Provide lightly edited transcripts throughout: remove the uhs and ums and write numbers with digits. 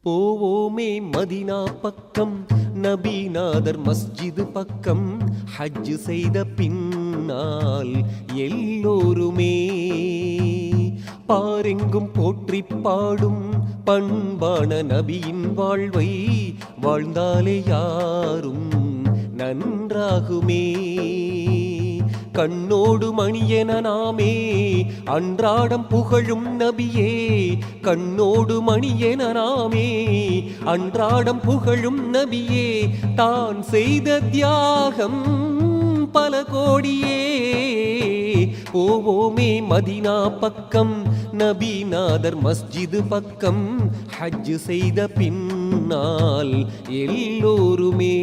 போவோமே மதீனா பக்கம், நபிநாதர் மஸ்ஜிது பக்கம், ஹஜ் செய்த பின்னால் எல்லோருமே பாரெங்கும் போற்றி பாடும் பண்பான நபியின் வாழ்வை வாழ்ந்தாலே யாரும் நன்றாகுமே. கண்ணோடு மணியென நாமே அன்றாடம் புகழும் நபியே, கண்ணோடு மணியென நாமே அன்றாடம் புகழும் நபியே, தான் செய்த தியாகம் பல கோடியே. போவோமே மதீனா பக்கம், நபிநாதர் மஸ்ஜிது பக்கம், ஹஜ் செய்த பின்னால் எல்லோருமே.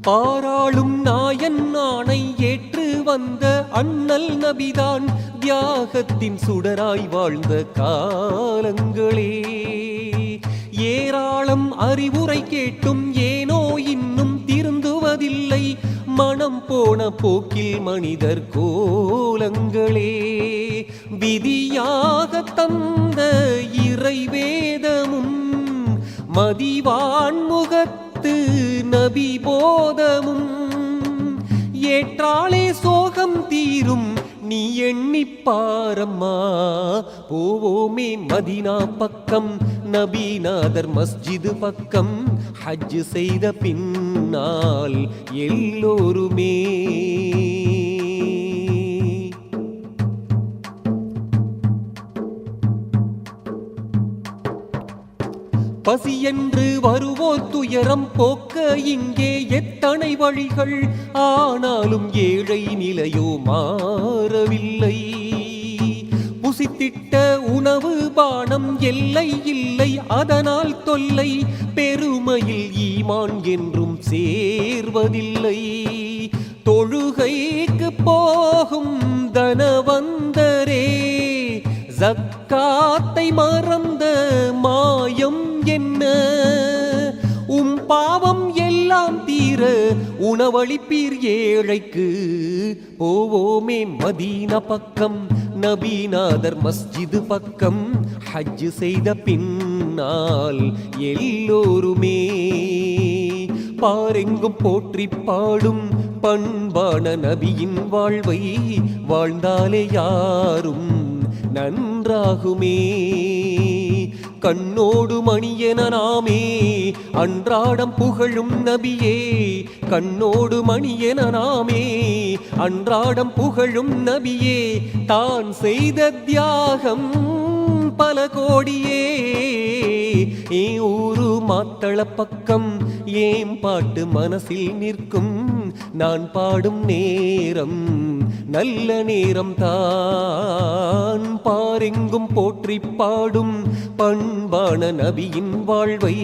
பாராளும் நாயன் ஆணை ஏற்று வந்த அண்ணல் நபிதான் தியாகத்தின் சுடராய் வாழ்ந்த காலங்களே. ஏராளம் அறிவுரை கேட்டும் ஏனோ இன்னும் திருந்துவதில்லை, மனம் போன போக்கில் மனிதர் கோலங்களே. விதியாக தந்த இறைவேதமும் மதிவான்முகத்து நபி போதமும், ஏற்றாலே சோகம் தீரும் நீ எண்ணிப்பாரம்மா. போவோமே மதீனா பக்கம், நபிநாதர் மஸ்ஜிது பக்கம், ஹஜ் செய்த பின்னால் எல்லோருமே. பசி என்று வருவோர் துயரம் போக்க இங்கே எத்தனை வழிகள், ஆனாலும் ஏழை நிலையோ மாறவில்லை. புசித்திட்ட உணவு பானம் எல்லை இல்லை, அதனால் தொல்லை பெருமையில் ஈமான் என்றும் சேர்வதில்லை. தொழுகைக்கு போகும் தனவந்தரே, ஜக்காத்தை மறந்த மாயம் என்ன, பாவம் எல்லாம் தீர உணவளிப்பீர் ஏழைக்கு. போவோமே மதீனா பக்கம், நபிநாதர் மஸ்ஜிது பக்கம், ஹஜ் செய்த பின்னால் எல்லோருமே பாரெங்கும் போற்றி பாடும் பண்பான நபியின் வாழ்வை வாழ்ந்தாலே யாரும் நன்றாகுமே. கண்ணோடு மணியென நாமே அன்றாடம் புகழும் நபியே, கண்ணோடு மணியென நாமே அன்றாடம் புகழும் நபியே, தான் செய்த தியாகம் பல கோடியே. ஏ ஊரு மாத்தள பக்கம், ஏம் பாட்டு மனசில் நிற்கும், நான் பாடும் நேரம் நல்ல நேரம் தான். பாரெங்கும் போற்றி பாடும் பண்பான நபியின் வாழ்வை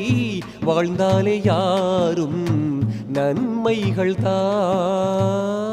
வாழ்ந்தாலே யாரும் நன்மைகள் தான்.